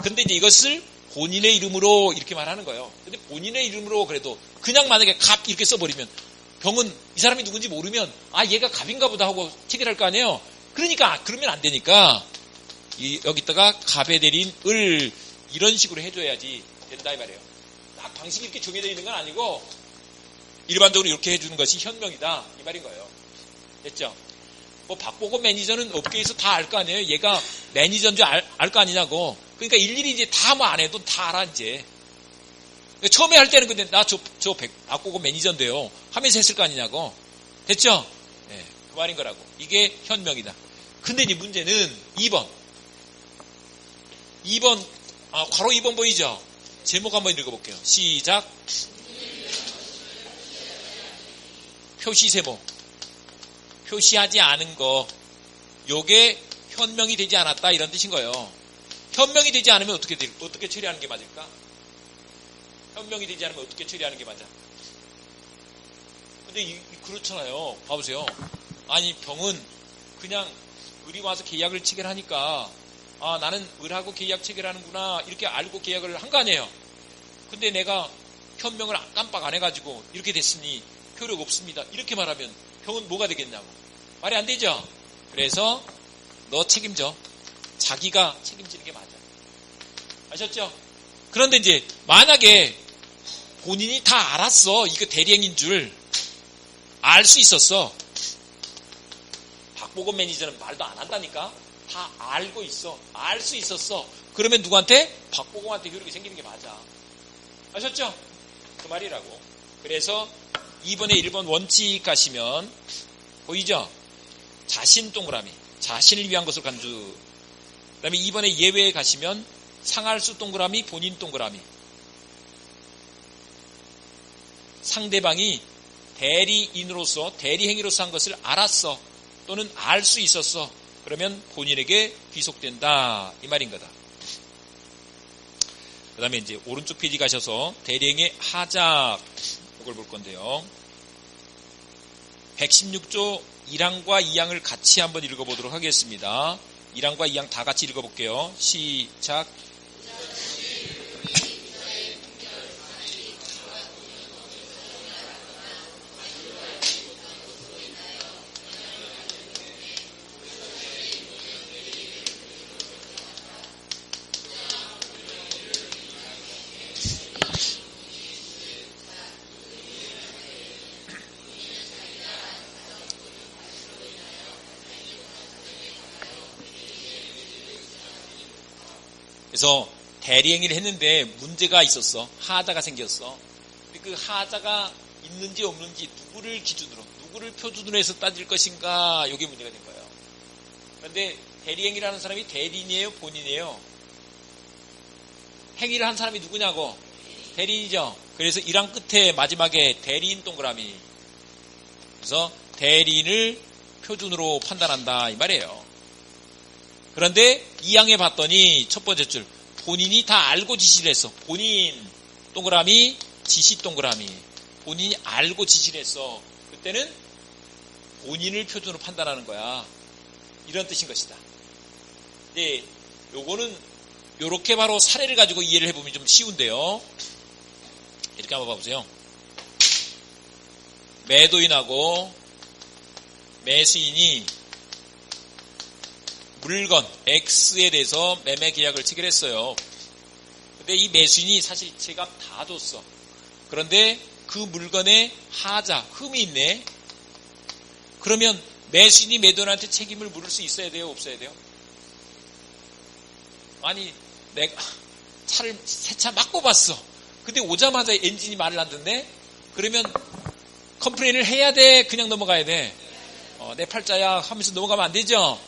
근데 이제 이것을 본인의 이름으로 이렇게 말하는 거예요. 근데 본인의 이름으로 그래도 그냥 만약에 갑 이렇게 써버리면 병은 이 사람이 누군지 모르면 얘가 갑인가 보다 하고 체결할 거 아니에요. 그러니까 그러면 안 되니까 여기다가 갑의 대리인 을 이런 식으로 해줘야지 된다 이 말이에요. 딱 방식이 이렇게 정해져 있는 건 아니고 일반적으로 이렇게 해주는 것이 현명이다 이 말인 거예요. 됐죠? 뭐 박보건 매니저는 업계에서 다 알 거 아니에요. 얘가 매니저인 줄 알 거 아니냐고. 그러니까 일일이 이제 다 뭐 안 해도 다 알아 이제. 처음에 할 때는 근데 나 박보건 매니저인데요 하면서 했을 거 아니냐고. 됐죠? 네, 그 말인 거라고. 이게 현명이다. 근데 이제 문제는 2번 괄호 2번 보이죠? 제목 한번 읽어볼게요. 시작. 표시 세모. 표시하지 않은 거, 요게 현명이 되지 않았다 이런 뜻인 거예요. 현명이 되지 않으면 어떻게 처리하는 게 맞을까? 현명이 되지 않으면 어떻게 처리하는 게 맞아? 근데 그렇잖아요. 봐보세요. 아니 병은 그냥 을이 와서 계약을 체결하니까 나는 을하고 계약 체결하는구나 이렇게 알고 계약을 한 거 아니에요. 근데 내가 현명을 깜빡 안 해가지고 이렇게 됐으니 효력 없습니다 이렇게 말하면 병은 뭐가 되겠냐고. 말이 안 되죠. 그래서 너 책임져. 자기가 책임지는 게 맞아. 아셨죠? 그런데 이제 만약에 본인이 다 알았어. 이거 대리행인 줄 알 수 있었어. 박보건 매니저는 말도 안 한다니까. 다 알고 있어. 알 수 있었어. 그러면 누구한테? 박보건한테 효력이 생기는 게 맞아. 아셨죠? 그 말이라고. 그래서 2번에 1번 원칙 가시면 보이죠? 자신 동그라미. 자신을 위한 것을 간주. 그 다음에 2번에 예외에 가시면 상할 수 동그라미, 본인 동그라미. 상대방이 대리인으로서, 대리행위로서 한 것을 알았어. 또는 알 수 있었어. 그러면 본인에게 귀속된다. 이 말인 거다. 그 다음에 이제 오른쪽 페이지 가셔서 대리행위 하작. 이걸 볼 건데요. 116조 1항과 2항을 같이 한번 읽어보도록 하겠습니다. 1항과 2항 다 같이 읽어볼게요. 시작. 그래서 대리행위를 했는데 문제가 있었어. 하자가 생겼어. 그 하자가 있는지 없는지 누구를 기준으로, 누구를 표준으로 해서 따질 것인가, 이게 문제가 된 거예요. 그런데 대리행위를 하는 사람이 대리인이에요, 본인이에요? 행위를 한 사람이 누구냐고? 대리인이죠. 그래서 1항 끝에 마지막에 대리인 동그라미. 그래서 대리인을 표준으로 판단한다 이 말이에요. 그런데 2항에 봤더니 첫 번째 줄 본인이 다 알고 지시를 했어. 본인 동그라미, 지시 동그라미. 본인이 알고 지시를 했어. 그때는 본인을 표준으로 판단하는 거야. 이런 뜻인 것이다. 네, 요거는 요렇게 바로 사례를 가지고 이해를 해보면 좀 쉬운데요. 이렇게 한번 봐보세요. 매도인하고 매수인이 물건 X에 대해서 매매 계약을 체결했어요. 근데 이 매수인이 사실 제값 다 줬어. 그런데 그 물건에 하자, 흠이 있네. 그러면 매수인이 매도인한테 책임을 물을 수 있어야 돼요? 없어야 돼요? 아니, 내가 차를 새 차 막 뽑았어. 근데 오자마자 엔진이 말을 안 듣네? 그러면 컴플레인을 해야 돼? 그냥 넘어가야 돼? 내 팔자야 하면서 넘어가면 안 되죠?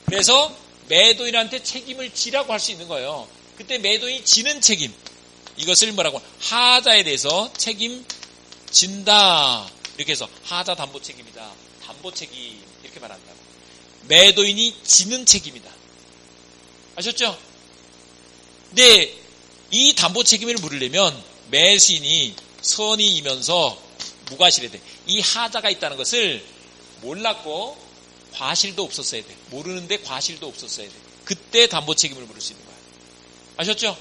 그래서 매도인한테 책임을 지라고 할 수 있는 거예요. 그때 매도인이 지는 책임. 이것을 뭐라고 하자에 대해서 책임진다. 이렇게 해서 하자 담보 책임이다. 담보 책임 이렇게 말한다. 매도인이 지는 책임이다. 아셨죠? 근데 이 담보 책임을 물으려면 매수인이 선의이면서 무과실해야 돼. 이 하자가 있다는 것을 몰랐고 과실도 없었어야 돼. 모르는데 과실도 없었어야 돼. 그때 담보 책임을 물을 수 있는 거야. 아셨죠?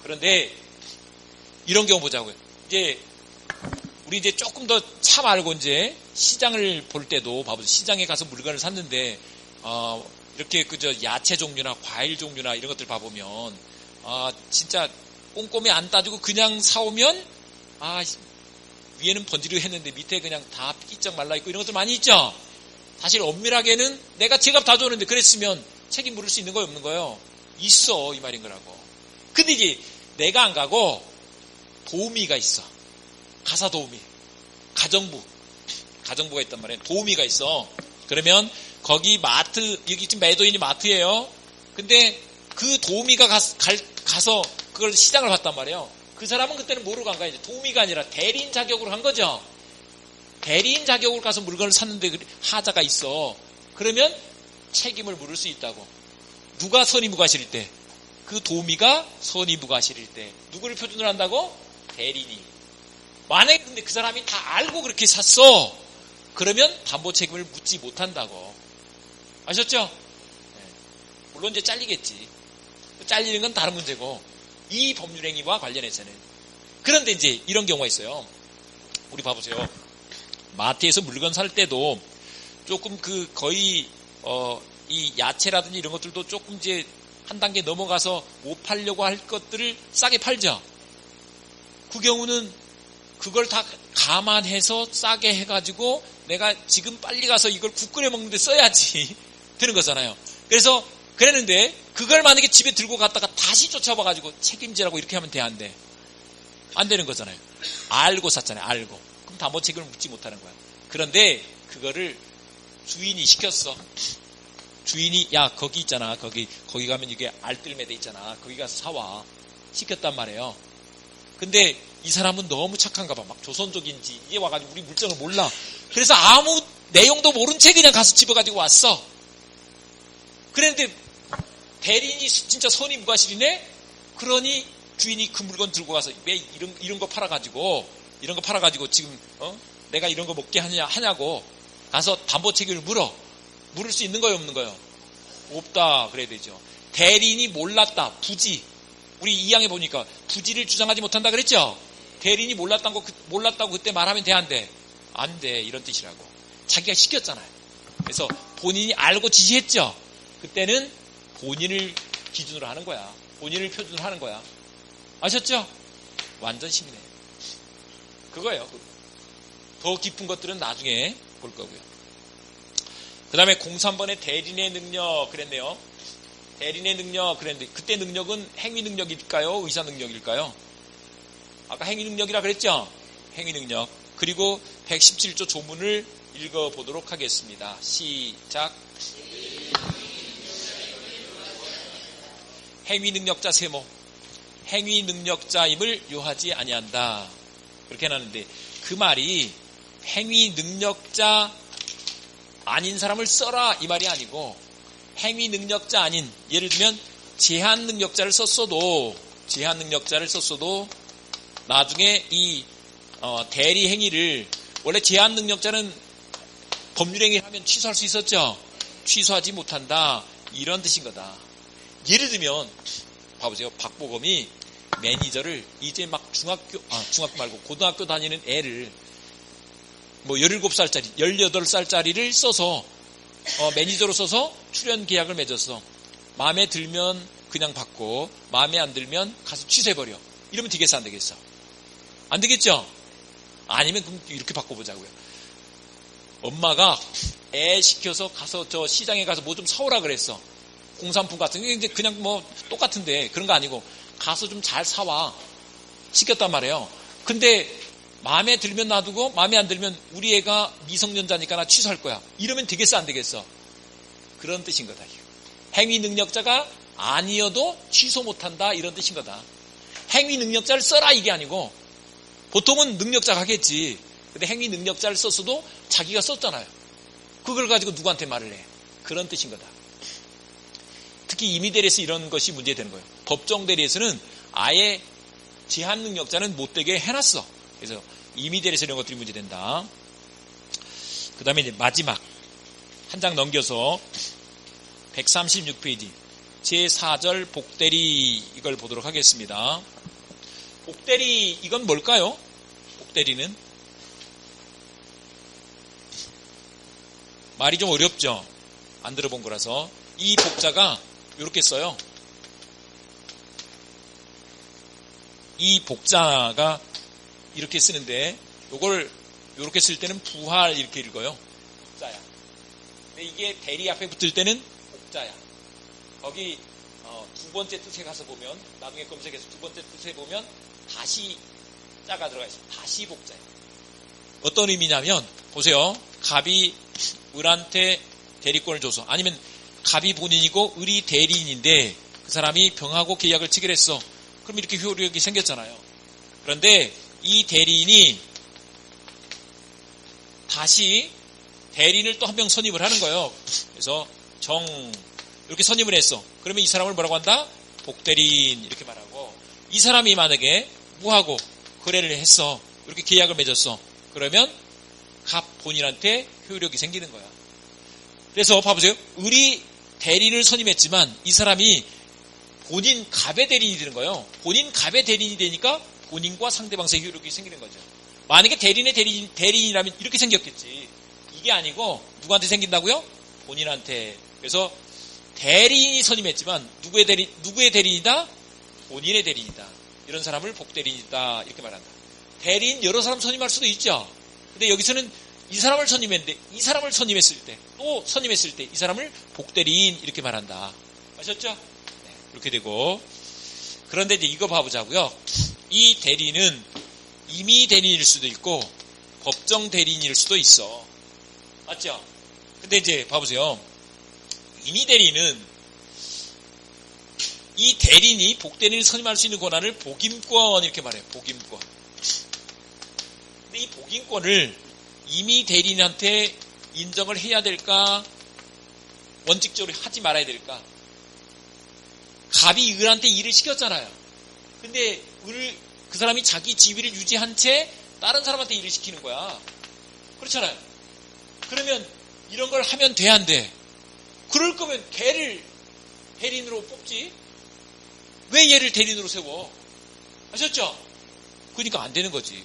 그런데 이런 경우 보자고요. 우리 이제 조금 더 참 알고 이제 시장을 볼 때도 봐보세요. 시장에 가서 물건을 샀는데 이렇게 그저 야채 종류나 과일 종류나 이런 것들 봐보면 진짜 꼼꼼히 안 따지고 그냥 사오면 위에는 번지르 했는데 밑에 그냥 다 삐쩍 말라있고 이런 것들 많이 있죠. 사실 엄밀하게는 내가 지갑 다 줬는데 그랬으면 책임 물을 수 있는 거예요, 없는 거예요? 있어, 이 말인 거라고. 근데 이제 내가 안 가고 도우미가 있어. 가사 도우미, 가정부가 있단 말이에요. 도우미가 있어. 그러면 거기 마트, 여기 지금 매도인이 마트예요. 근데 그 도우미가 가서 그걸 시장을 봤단 말이에요. 그 사람은 그때는 뭐로 간 거야? 이제 도우미가 아니라 대리인 자격으로 간 거죠. 대리인 자격으로 가서 물건을 샀는데 하자가 있어. 그러면 책임을 물을 수 있다고. 누가 선의무과실일 때? 그 도우미가 선의무과실일 때. 누구를 표준으로 한다고? 대리인이. 만약에 근데 그 사람이 다 알고 그렇게 샀어. 그러면 담보 책임을 묻지 못한다고. 아셨죠? 네. 물론 이제 잘리겠지. 잘리는 건 다른 문제고. 이 법률행위와 관련해서는. 그런데 이제 이런 경우가 있어요. 우리 봐보세요. 마트에서 물건 살 때도 조금 거의 이 야채라든지 이런 것들도 조금 이제 한 단계 넘어가서 못 팔려고 할 것들을 싸게 팔죠. 그 경우는 그걸 다 감안해서 싸게 해가지고 내가 지금 빨리 가서 이걸 국 끓여 먹는데 써야지 되는 거잖아요. 그래서 그랬는데 그걸 만약에 집에 들고 갔다가 다시 쫓아와가지고 책임지라고 이렇게 하면 돼, 안 돼? 안 되는 거잖아요. 알고 샀잖아요. 알고. 그럼 담보 책임을 묻지 못하는 거야. 그런데 그거를 주인이 시켰어. 주인이 야 거기 있잖아. 거기 가면 이게 알뜰매대 있잖아. 거기 가서 사와. 시켰단 말이에요. 근데 이 사람은 너무 착한가 봐. 막 조선족인지 이게 와가지고 우리 물정을 몰라. 그래서 아무 내용도 모른 채 그냥 가서 집어가지고 왔어. 그랬는데 대리인이 진짜 선의무과실이네? 그러니 주인이 그 물건 들고 가서 왜 이런 거 팔아가지고 지금 내가 이런 거 먹게 하냐고 가서 담보 책임을 물을 수 있는 거예요, 없는 거예요? 없다 그래야 되죠. 대리인이 몰랐다. 부지. 우리 2항에 보니까 부지를 주장하지 못한다 그랬죠? 대리인이 몰랐다고 그때 말하면 돼, 안 돼? 안 돼. 이런 뜻이라고. 자기가 시켰잖아요. 그래서 본인이 알고 지시했죠? 그때는 본인을 기준으로 하는 거야. 본인을 표준으로 하는 거야. 아셨죠? 완전 심이네. 그거예요. 더 깊은 것들은 나중에 볼 거고요. 그 다음에 03번에 대리인의 능력 그랬네요. 대리인의 능력 그랬는데 그때 능력은 행위 능력일까요? 의사 능력일까요? 아까 행위 능력이라 그랬죠? 행위 능력. 그리고 117조 조문을 읽어보도록 하겠습니다. 시작. 행위 능력자 세모. 행위 능력자임을 요하지 아니한다. 그렇게 해놨는데 그 말이 행위 능력자 아닌 사람을 써라 이 말이 아니고 행위 능력자 아닌 예를 들면 제한 능력자를 썼어도 나중에 이 대리 행위를 원래 제한 능력자는 법률 행위를 하면 취소할 수 있었죠. 취소하지 못한다 이런 뜻인 거다. 예를 들면 봐보세요. 박보검이 매니저를 이제 막 중학교 말고 고등학교 다니는 애를 뭐 17살짜리 18살짜리를 써서 매니저로 써서 출연 계약을 맺었어. 마음에 들면 그냥 받고 마음에 안 들면 가서 취소해버려. 이러면 되겠어 안 되겠어? 안 되겠죠? 아니면 그럼 이렇게 바꿔보자고요. 엄마가 애 시켜서 가서 저 시장에 가서 뭐 좀 사오라 그랬어. 공산품 같은 게 이제 그냥 뭐 똑같은데 그런 거 아니고 가서 좀 잘 사와. 시켰단 말이에요. 근데 마음에 들면 놔두고 마음에 안 들면 우리 애가 미성년자니까 나 취소할 거야. 이러면 되겠어 안 되겠어? 그런 뜻인 거다. 행위 능력자가 아니어도 취소 못한다 이런 뜻인 거다. 행위 능력자를 써라 이게 아니고 보통은 능력자가 하겠지. 근데 행위 능력자를 썼어도 자기가 썼잖아요. 그걸 가지고 누구한테 말을 해. 그런 뜻인 거다. 특히 임의대리에서 이런 것이 문제되는 거예요. 법정대리에서는 아예 제한 능력자는 못되게 해놨어. 그래서 임의대리에서 이런 것들이 문제된다. 그 다음에 이제 마지막 한 장 넘겨서 136페이지 제4절 복대리 이걸 보도록 하겠습니다. 복대리 이건 뭘까요? 복대리는 말이 좀 어렵죠? 안 들어본 거라서 이 복자가 이렇게 써요. 이 복자가 이렇게 쓰는데 요걸 이렇게 쓸 때는 부할 이렇게 읽어요. 복자야. 근데 이게 대리 앞에 붙을 때는 복자야. 거기 두 번째 뜻에 가서 보면 나중에 검색해서 두 번째 뜻에 보면 다시 자가 들어가 있어요. 다시 복자야. 어떤 의미냐면 보세요. 갑이 을한테 대리권을 줘서 아니면 갑이 본인이고 을이 대리인인데 그 사람이 병하고 계약을 체결했어. 그럼 이렇게 효력이 생겼잖아요. 그런데 이 대리인이 다시 대리인을 또 한 명 선임을 하는 거예요. 그래서 정 이렇게 선임을 했어. 그러면 이 사람을 뭐라고 한다? 복대리인 이렇게 말하고 이 사람이 만약에 무하고 거래를 했어. 이렇게 계약을 맺었어. 그러면 갑 본인한테 효력이 생기는 거야. 그래서 봐보세요. 을이 대리인을 선임했지만 이 사람이 본인 갑의 대리인이 되는 거예요. 본인 갑의 대리인이 되니까 본인과 상대방 사이에 효력이 생기는 거죠. 만약에 대리인의 대리인이라면 이렇게 생겼겠지. 이게 아니고 누구한테 생긴다고요? 본인한테. 그래서 대리인이 선임했지만 누구의 대리인이다? 본인의 대리인이다. 이런 사람을 복대리인이다. 이렇게 말한다. 대리인 여러 사람 선임할 수도 있죠. 근데 여기서는 이 사람을 선임했는데 이 사람을 선임했을 때 또 선임했을 때 이 사람을 복대리인 이렇게 말한다. 아셨죠? 네, 그렇게 되고 그런데 이제 이거 봐보자고요. 이 대리인은 임의 대리인일 수도 있고 법정 대리인일 수도 있어. 맞죠? 근데 이제 봐보세요. 임의 대리인은 이 대리인이 복대리인을 선임할 수 있는 권한을 복임권 이렇게 말해요. 복임권. 근데 이 복임권을 임의 대리인한테 인정을 해야 될까? 원칙적으로 하지 말아야 될까? 갑이 을한테 일을 시켰잖아요. 근데 그 사람이 자기 지위를 유지한 채 다른 사람한테 일을 시키는 거야. 그렇잖아요. 그러면 이런 걸 하면 돼, 안 돼? 그럴 거면 걔를 대리인으로 뽑지. 왜 얘를 대리인으로 세워? 아셨죠? 그러니까 안 되는 거지.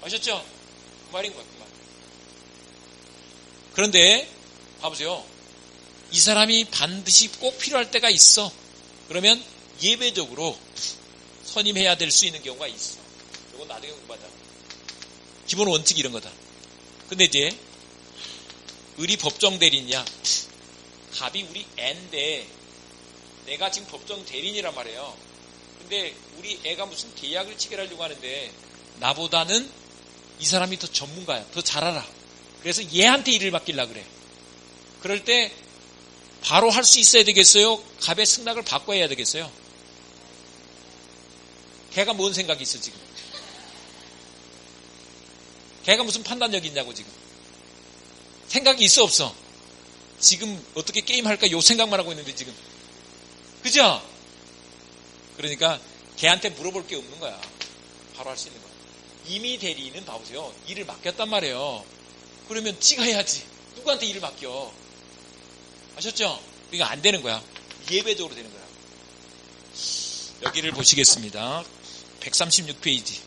아셨죠? 그 말인 거야, 그 말. 그런데 봐보세요. 이 사람이 반드시 꼭 필요할 때가 있어. 그러면 예외적으로 선임해야 될 수 있는 경우가 있어. 이건 나중에 공부하자. 기본 원칙이 이런 거다. 근데 이제 을이 법정 대리인이야. 갑이 우리 애인데 내가 지금 법정 대리인이란 말이에요. 근데 우리 애가 무슨 계약을 체결하려고 하는데 나보다는 이 사람이 더 전문가야. 더 잘 알아. 그래서 얘한테 일을 맡기려고 그래. 그럴 때 바로 할 수 있어야 되겠어요? 갑의 승낙을 바꿔야 해야 되겠어요? 걔가 뭔 생각이 있어 지금? 걔가 무슨 판단력이 있냐고 지금? 생각이 있어 없어? 지금 어떻게 게임할까 요 생각만 하고 있는데 지금. 그죠? 그러니까 걔한테 물어볼 게 없는 거야. 바로 할 수 있는 거야. 임의 대리인은 봐보세요. 일을 맡겼단 말이에요. 그러면 지가 해야지. 누구한테 일을 맡겨. 아셨죠? 그러니까 안 되는 거야. 예외적으로 되는 거야. 여기를 보시겠습니다. 136페이지.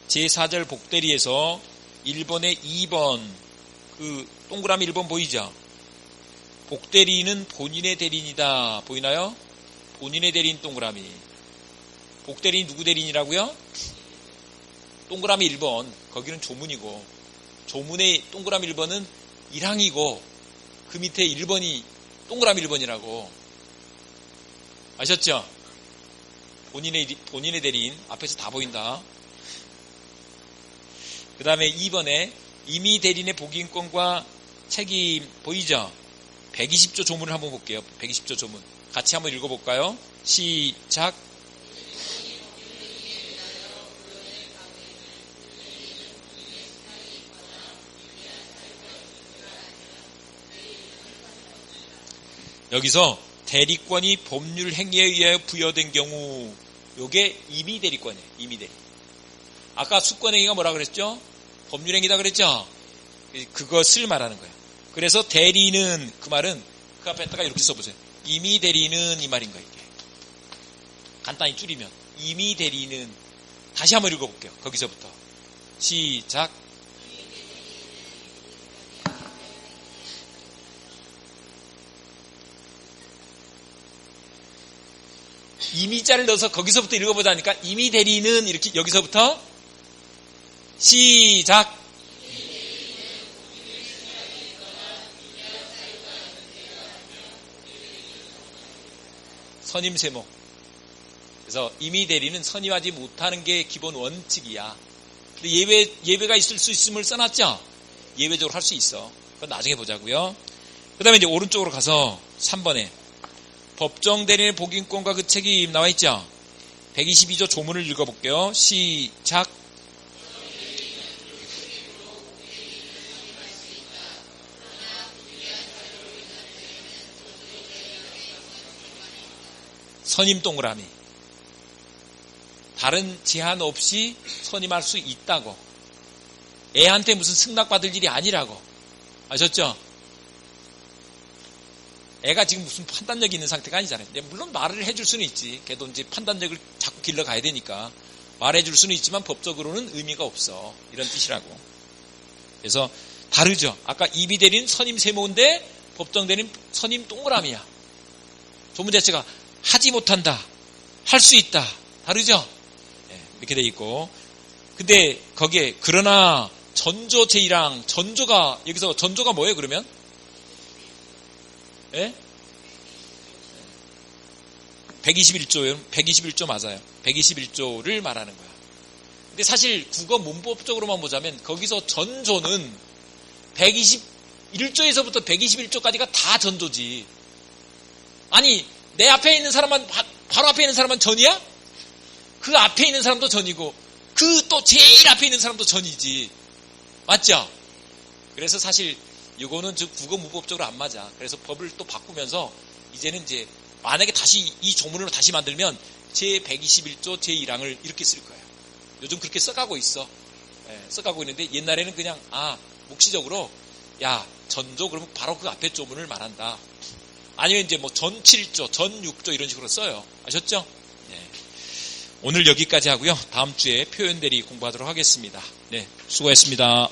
제4절 복대리에서 1번에 2번 그 동그라미 1번 보이죠? 복대리인은 본인의 대리인이다. 보이나요? 본인의 대리인 동그라미. 복대리인 누구 대리인이라고요? 동그라미 1번. 거기는 조문이고 조문의 동그라미 1번은 1항이고 그 밑에 1번이 동그라미 1번이라고. 아셨죠? 본인의 대리인 앞에서 다 보인다. 그 다음에 2번에 임의 대리인의 복임권과 책임 보이죠? 120조 조문을 한번 볼게요. 120조 조문. 같이 한번 읽어볼까요? 시작. 여기서 대리권이 법률 행위에 의하여 부여된 경우, 요게 임의 대리권이에요. 임의 대리. 아까 수권 행위가 뭐라 그랬죠? 법률 행위다 그랬죠? 그것을 말하는 거예요. 그래서 대리는, 그 말은 그 앞에다가 이렇게 써보세요. 임의 대리는 이 말인 거예요. 이게. 간단히 줄이면 임의 대리는, 다시 한번 읽어볼게요. 거기서부터 시작. 임의자를 넣어서 거기서부터 읽어보자니까 임의 대리는 이렇게 여기서부터 시작. 선임 세목. 그래서 임의 대리는 선임하지 못하는 게 기본 원칙이야. 근데 예외가 있을 수 있음을 써놨죠? 예외적으로 할 수 있어. 그건 나중에 보자고요. 그 다음에 이제 오른쪽으로 가서 3번에 법정 대리인의 복인권과 그 책임 나와 있죠? 122조 조문을 읽어볼게요. 시작. 선임 동그라미. 다른 제한 없이 선임할 수 있다고. 애한테 무슨 승낙받을 일이 아니라고. 아셨죠? 애가 지금 무슨 판단력이 있는 상태가 아니잖아요. 물론 말을 해줄 수는 있지. 걔도 이제 판단력을 자꾸 길러가야 되니까 말해줄 수는 있지만 법적으로는 의미가 없어. 이런 뜻이라고. 그래서 다르죠. 아까 임의 대리는 선임 세모인데 법정 대리는 선임 동그라미야. 조문 자체가 하지 못한다, 할 수 있다. 다르죠? 네, 이렇게 돼 있고. 근데 거기에 그러나 전조 제1항, 전조가 여기서 전조가 뭐예요? 그러면? 예? 121조요. 121조 맞아요. 121조를 말하는 거야. 근데 사실 국어 문법적으로만 보자면 거기서 전조는 121조에서부터 121조까지가 다 전조지. 아니 내 앞에 있는 사람만, 바로 앞에 있는 사람만 전이야? 그 앞에 있는 사람도 전이고 그 또 제일 앞에 있는 사람도 전이지. 맞죠? 그래서 사실 이거는 국어 문법적으로 안 맞아. 그래서 법을 또 바꾸면서 이제는 이제 만약에 다시 이 조문으로 다시 만들면 제121조 제1항을 이렇게 쓸 거예요. 요즘 그렇게 써가고 있어. 써가고 있는데 옛날에는 그냥 묵시적으로 야 전조 그러면 바로 그 앞에 조문을 말한다. 아니면 이제 뭐 전 7조, 전 6조 이런 식으로 써요. 아셨죠? 네. 오늘 여기까지 하고요. 다음 주에 표현대리 공부하도록 하겠습니다. 네, 수고했습니다.